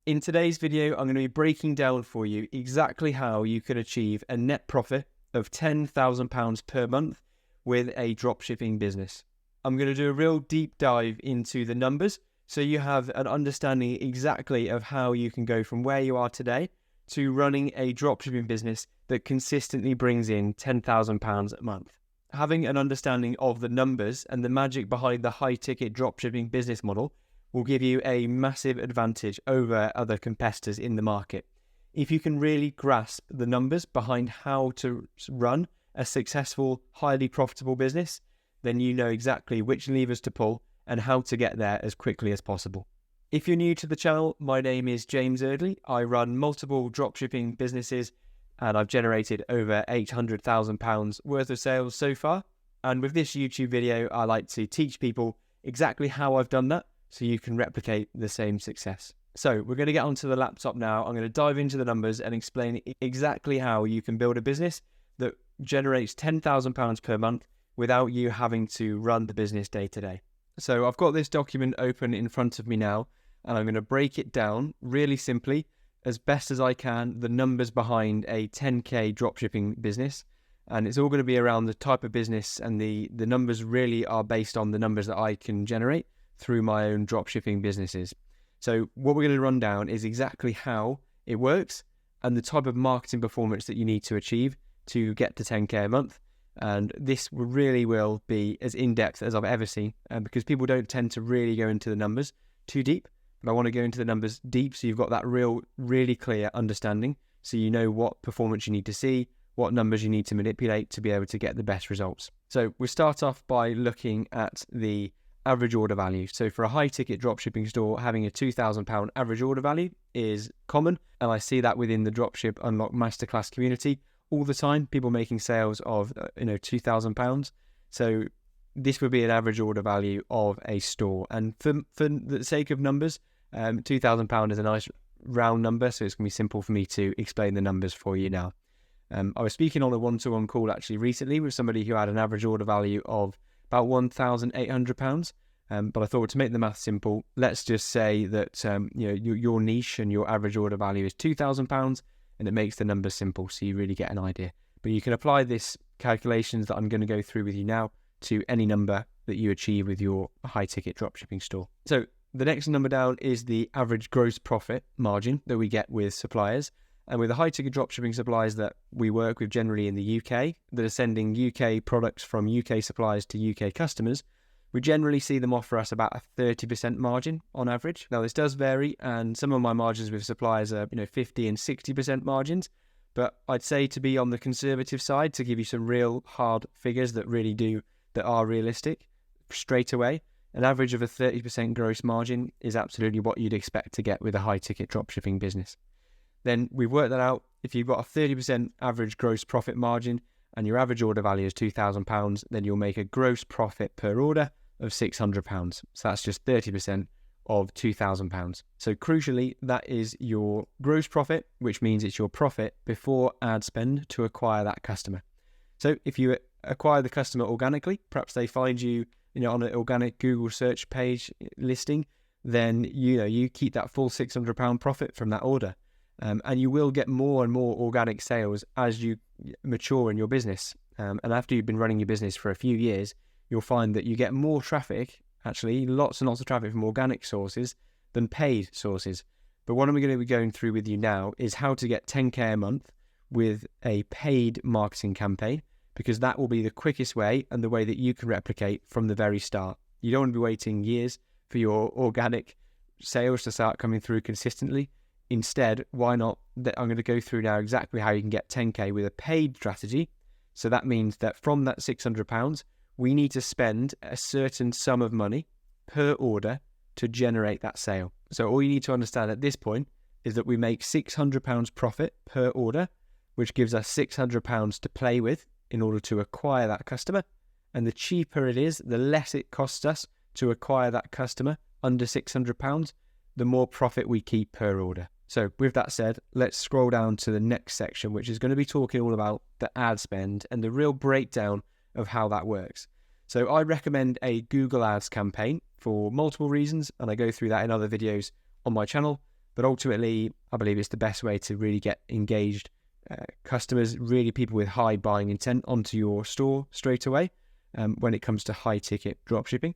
In today's video, I'm going to be breaking down for you exactly how you can achieve a net profit of £10,000 per month with a dropshipping business. I'm going to do a real deep dive into the numbers so you have an understanding exactly of how you can go from where you are today to running a dropshipping business that consistently brings in £10,000 a month. Having an understanding of the numbers and the magic behind the high-ticket dropshipping business model will give you a massive advantage over other competitors in the market. If you can really grasp the numbers behind how to run a successful, highly profitable business, then you know exactly which levers to pull and how to get there as quickly as possible. If you're new to the channel, my name is James Eardley. I run multiple dropshipping businesses and I've generated over £800,000 worth of sales so far. And with this YouTube video, I like to teach people exactly how I've done that, so you can replicate the same success. So we're going to get onto the laptop now. I'm going to dive into the numbers and explain exactly how you can build a business that generates £10,000 per month without you having to run the business day to day. So I've got this document open in front of me now, and I'm going to break it down really simply, as best as I can, the numbers behind a 10K dropshipping business. And it's all going to be around the type of business, and the numbers really are based on the numbers that I can generate through my own dropshipping businesses. So what we're going to run down is exactly how it works and the type of marketing performance that you need to achieve to get to 10K a month. And this really will be as in-depth as I've ever seen, because people don't tend to really go into the numbers too deep. But I want to go into the numbers deep so you've got that really clear understanding, so you know what performance you need to see, what numbers you need to manipulate to be able to get the best results. So we'll start off by looking at the average order value. So for a high ticket dropshipping store, having a £2,000 average order value is common, and I see that within the Dropship Unlock Masterclass community all the time. People making sales of £2,000. So this would be an average order value of a store. And for the sake of numbers, £2,000 is a nice round number, so it's going to be simple for me to explain the numbers for you now. I was speaking on a one-to-one call actually recently with somebody who had an average order value of about £1,800. But I thought, to make the math simple, let's just say that your niche and your average order value is £2,000, and it makes the numbers simple, so you really get an idea. But you can apply this calculations that I'm going to go through with you now to any number that you achieve with your high-ticket dropshipping store. So the next number down is the average gross profit margin that we get with suppliers. And with the high-ticket dropshipping suppliers that we work with generally in the UK, that are sending UK products from UK suppliers to UK customers, we generally see them offer us about a 30% margin on average. Now, this does vary, and some of my margins with suppliers are 50 and 60% margins. But I'd say, to be on the conservative side, to give you some real hard figures that are realistic straight away, an average of a 30% gross margin is absolutely what you'd expect to get with a high-ticket dropshipping business. Then we've worked that out. If you've got a 30% average gross profit margin and your average order value is £2,000, then you'll make a gross profit per order of £600. So that's just 30% of £2,000. So crucially, that is your gross profit, which means it's your profit before ad spend to acquire that customer. So if you acquire the customer organically, perhaps they find you, on an organic Google search page listing, then you keep that full £600 profit from that order. And you will get more and more organic sales as you mature in your business. And after you've been running your business for a few years, you'll find that you get more traffic, actually lots and lots of traffic from organic sources than paid sources. But what I'm going to be going through with you now is how to get 10K a month with a paid marketing campaign, because that will be the quickest way and the way that you can replicate from the very start. You don't want to be waiting years for your organic sales to start coming through consistently. Instead, why not? I'm going to go through now exactly how you can get 10K with a paid strategy. So that means that from that £600, we need to spend a certain sum of money per order to generate that sale. So all you need to understand at this point is that we make £600 profit per order, which gives us £600 to play with in order to acquire that customer. And the cheaper it is, the less it costs us to acquire that customer, under £600, the more profit we keep per order. So with that said, let's scroll down to the next section, which is going to be talking all about the ad spend and the real breakdown of how that works. So I recommend a Google Ads campaign for multiple reasons, and I go through that in other videos on my channel. But ultimately, I believe it's the best way to really get engaged customers, really people with high buying intent, onto your store straight away when it comes to high ticket dropshipping.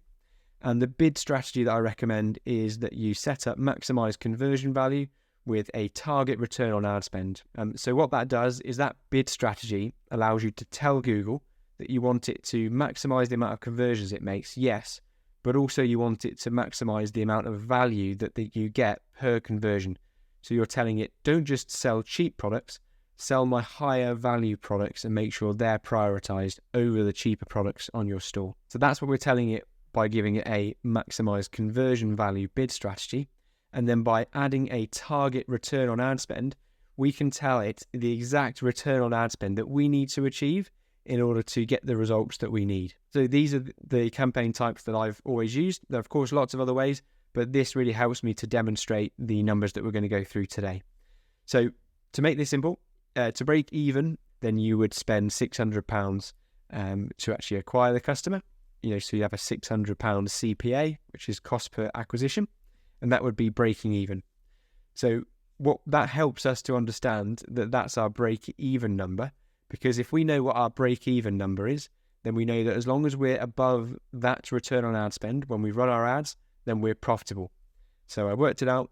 And the bid strategy that I recommend is that you set up maximize conversion value with a target return on ad spend. So what that does is that bid strategy allows you to tell Google that you want it to maximize the amount of conversions it makes, yes, but also you want it to maximize the amount of value that you get per conversion. So you're telling it, don't just sell cheap products, sell my higher value products and make sure they're prioritized over the cheaper products on your store. So that's what we're telling it by giving it a maximize conversion value bid strategy. And then by adding a target return on ad spend, we can tell it the exact return on ad spend that we need to achieve in order to get the results that we need. So these are the campaign types that I've always used. There are, of course, lots of other ways, but this really helps me to demonstrate the numbers that we're going to go through today. So to make this simple, to break even, then you would spend £600 to actually acquire the customer. So you have a £600 CPA, which is cost per acquisition, and that would be breaking even. So what that helps us to understand that that's our break even number, because if we know what our break even number is, then we know that as long as we're above that return on ad spend when we run our ads, then we're profitable. So I worked it out.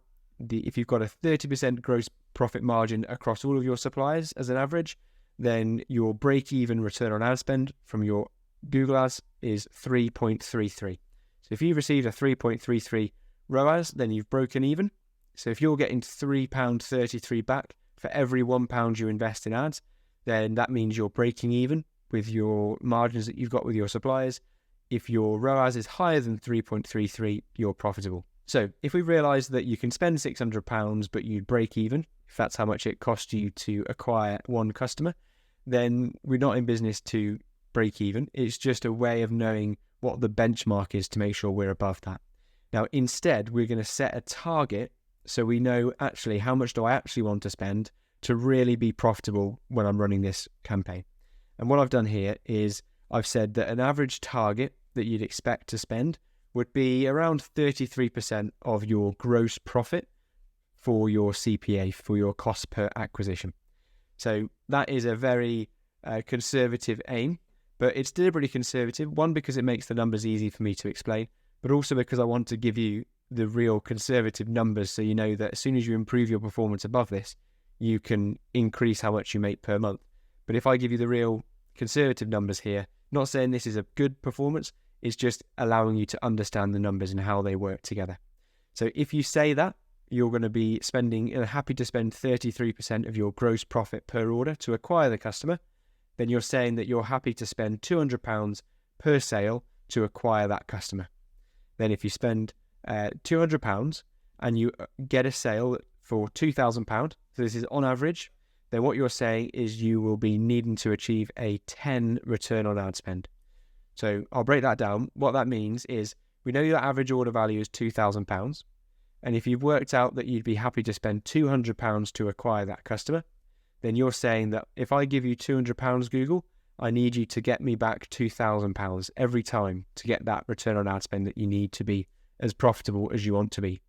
If you've got a 30% gross profit margin across all of your suppliers as an average, then your break even return on ad spend from your Google ads is 3.33. So if you've received a 3.33 ROAS, then you've broken even. So if you're getting £3.33 back for every £1 you invest in ads, then that means you're breaking even with your margins that you've got with your suppliers. If your ROAS is higher than 3.33, you're profitable. So if we realise that you can spend £600 but you'd break even, if that's how much it costs you to acquire one customer, then we're not in business to break even. It's just a way of knowing what the benchmark is to make sure we're above that. Now, instead, we're going to set a target so we know actually how much do I actually want to spend to really be profitable when I'm running this campaign. And what I've done here is I've said that an average target that you'd expect to spend would be around 33% of your gross profit for your CPA, for your cost per acquisition. So that is a very conservative aim, but it's deliberately conservative. One, because it makes the numbers easy for me to explain, but also because I want to give you the real conservative numbers so you know that as soon as you improve your performance above this, you can increase how much you make per month. But if I give you the real conservative numbers here, not saying this is a good performance, it's just allowing you to understand the numbers and how they work together. So if you say that you're going to be happy to spend 33% of your gross profit per order to acquire the customer, then you're saying that you're happy to spend £200 per sale to acquire that customer. Then if you spend £200 and you get a sale for £2,000, so this is on average, then what you're saying is you will be needing to achieve a 10 return on ad spend. So I'll break that down. What that means is we know your average order value is £2,000. And if you've worked out that you'd be happy to spend £200 to acquire that customer, then you're saying that if I give you £200, Google, I need you to get me back £2,000 every time to get that return on ad spend that you need to be as profitable as you want to be.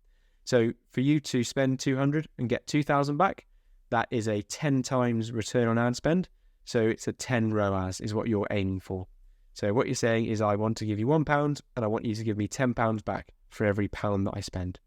So for you to spend 200 and get 2,000 back, that is a 10 times return on ad spend. So it's a 10 ROAS is what you're aiming for. So what you're saying is I want to give you £1 and I want you to give me £10 back for every pound that I spend.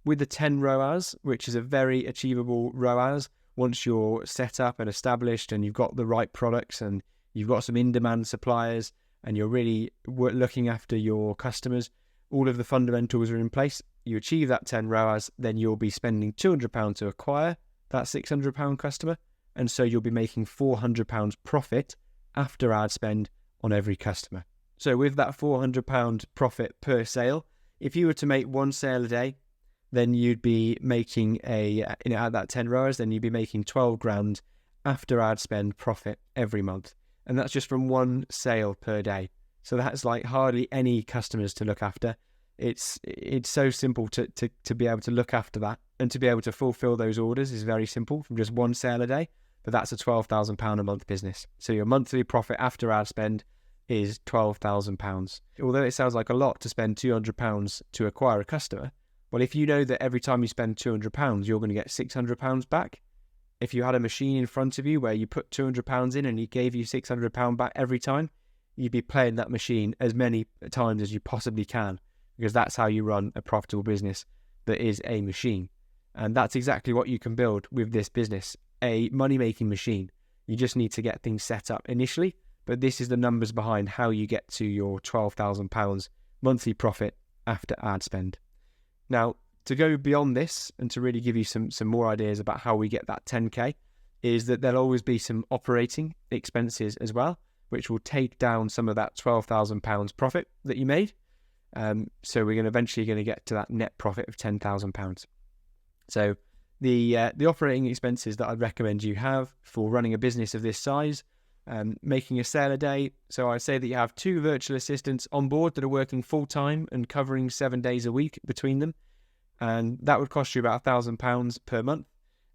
With the 10 ROAS, which is a very achievable ROAS, once you're set up and established and you've got the right products and you've got some in-demand suppliers and you're really looking after your customers, all of the fundamentals are in place, you achieve that 10 ROAS, then you'll be spending £200 to acquire that £600 customer, and so you'll be making £400 profit after ad spend on every customer. So with that £400 profit per sale, if you were to make one sale a day, then you'd be making at that 10 ROAS, then you'd be making 12 grand after ad spend profit every month. And that's just from one sale per day. So that's like hardly any customers to look after. It's so simple to be able to look after that, and to be able to fulfill those orders is very simple from just one sale a day. But that's a £12,000 a month business. So your monthly profit after ad spend is £12,000. Although it sounds like a lot to spend £200 to acquire a customer, Well, if you know that every time you spend £200, you're going to get £600 back, if you had a machine in front of you where you put £200 in and he gave you £600 back every time, you'd be playing that machine as many times as you possibly can, because that's how you run a profitable business that is a machine. And that's exactly what you can build with this business, a money-making machine. You just need to get things set up initially, but this is the numbers behind how you get to your £12,000 monthly profit after ad spend. Now, to go beyond this and to really give you some more ideas about how we get that 10K, is that there'll always be some operating expenses as well, which will take down some of that £12,000 profit that you made. So we're eventually going to get to that net profit of £10,000. So the operating expenses that I'd recommend you have for running a business of this size, making a sale a day. So I'd say that you have 2 virtual assistants on board that are working full time and covering 7 days a week between them. And that would cost you about £1,000 per month.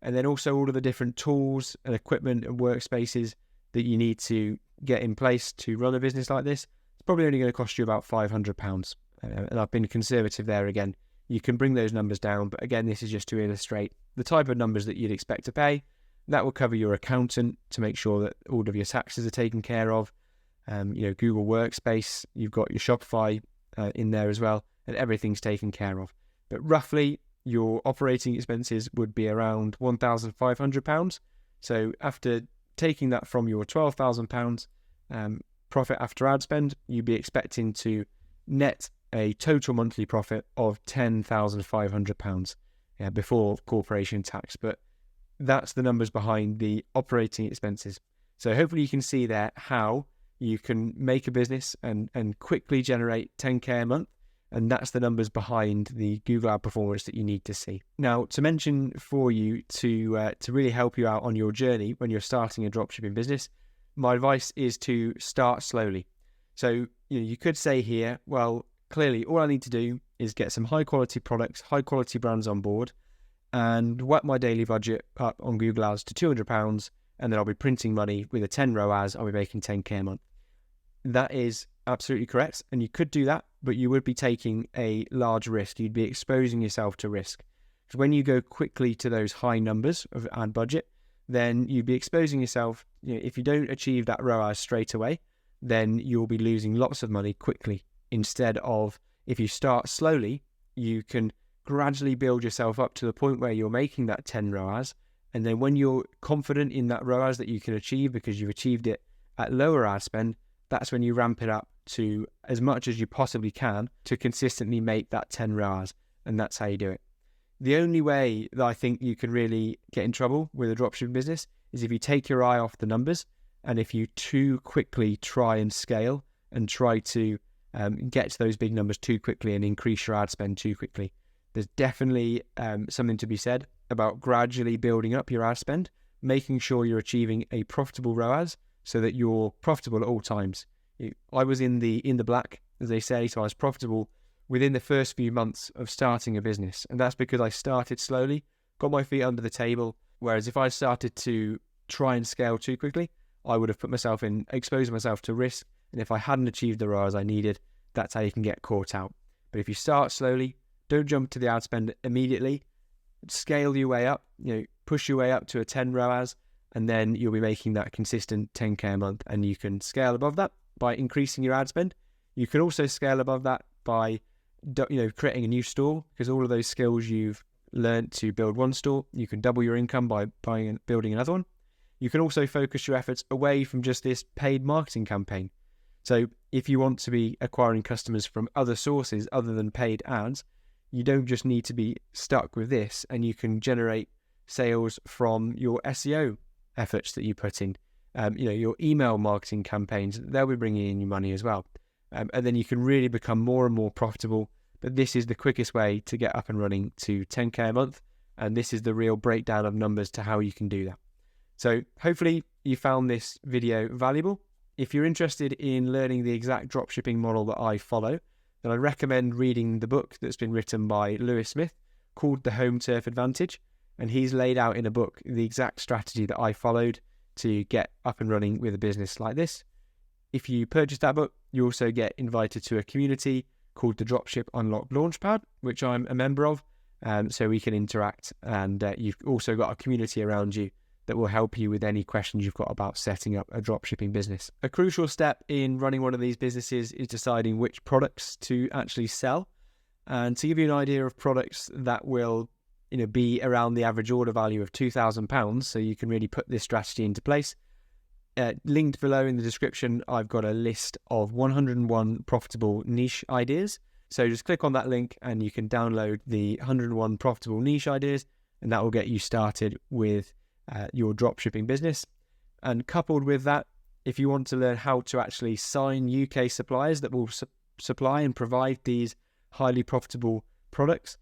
And then also all of the different tools and equipment and workspaces that you need to get in place to run a business like this, it's probably only going to cost you about £500. And I've been conservative there again. You can bring those numbers down, but again, this is just to illustrate the type of numbers that you'd expect to pay. That will cover your accountant to make sure that all of your taxes are taken care of. Google Workspace, you've got your Shopify in there as well, and everything's taken care of. But roughly, your operating expenses would be around £1,500. So after taking that from your £12,000 profit after ad spend, you'd be expecting to net a total monthly profit of £10,500 before corporation tax. But that's the numbers behind the operating expenses. So hopefully you can see there how you can make a business and quickly generate 10K a month. And that's the numbers behind the Google ad performance that you need to see. Now, to mention for you to really help you out on your journey when you're starting a dropshipping business, my advice is to start slowly. So you could say here, well, clearly all I need to do is get some high quality products, high quality brands on board, and whack my daily budget up on Google Ads to £200, and then I'll be printing money with a 10 ROAS. I'll be making 10K a month. That is absolutely correct, and you could do that, but you would be taking a large risk. You'd be exposing yourself to risk. So when you go quickly to those high numbers of ad budget, then you'd be exposing yourself. If you don't achieve that ROAS straight away, then you'll be losing lots of money quickly. Instead of, if you start slowly, you can gradually build yourself up to the point where you're making that 10 ROAS. And then when you're confident in that ROAS that you can achieve because you've achieved it at lower ad spend, that's when you ramp it up to as much as you possibly can to consistently make that 10 ROAS. And that's how you do it. The only way that I think you can really get in trouble with a dropshipping business is if you take your eye off the numbers and if you too quickly try and scale and try to get to those big numbers too quickly and increase your ad spend too quickly. There's definitely something to be said about gradually building up your ad spend, making sure you're achieving a profitable ROAS so that you're profitable at all times. I was in the black, as they say, so I was profitable within the first few months of starting a business. And that's because I started slowly, got my feet under the table. Whereas if I started to try and scale too quickly, I would have exposed myself to risk. And if I hadn't achieved the ROAS I needed, that's how you can get caught out. But if you start slowly, don't jump to the ad spend immediately, scale your way up, push your way up to a 10 ROAS, and then you'll be making that consistent 10K a month. And you can scale above that by increasing your ad spend. You can also scale above that by creating a new store, because all of those skills you've learned to build one store, you can double your income by buying and building another one. You can also focus your efforts away from just this paid marketing campaign. So if you want to be acquiring customers from other sources other than paid ads, you don't just need to be stuck with this, and you can generate sales from your SEO efforts that you put in. Your email marketing campaigns, they'll be bringing in your money as well. And then you can really become more and more profitable. But this is the quickest way to get up and running to 10K a month. And this is the real breakdown of numbers to how you can do that. So hopefully you found this video valuable. If you're interested in learning the exact dropshipping model that I follow, then I recommend reading the book that's been written by Lewis Smith called The Home Turf Advantage. And he's laid out in a book the exact strategy that I followed to get up and running with a business like this. If you purchase that book, you also get invited to a community called the Dropship Unlock Launchpad, which I'm a member of, so we can interact. And you've also got a community around you that will help you with any questions you've got about setting up a dropshipping business. A crucial step in running one of these businesses is deciding which products to actually sell. And to give you an idea of products that will be around the average order value of £2,000, so you can really put this strategy into place. Linked below in the description, I've got a list of 101 profitable niche ideas. So just click on that link and you can download the 101 profitable niche ideas, and that will get you started with your dropshipping business. And coupled with that, if you want to learn how to actually sign UK suppliers that will supply and provide these highly profitable products,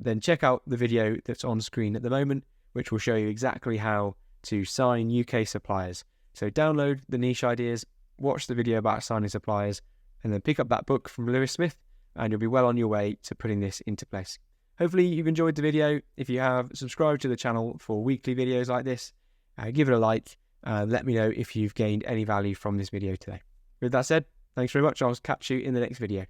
then check out the video that's on screen at the moment, which will show you exactly how to sign UK suppliers. So download the niche ideas, watch the video about signing suppliers, and then pick up that book from Lewis Smith, and you'll be well on your way to putting this into place. Hopefully you've enjoyed the video. If you have, subscribe to the channel for weekly videos like this. Give it a like, and let me know if you've gained any value from this video today. With that said, thanks very much. I'll catch you in the next video.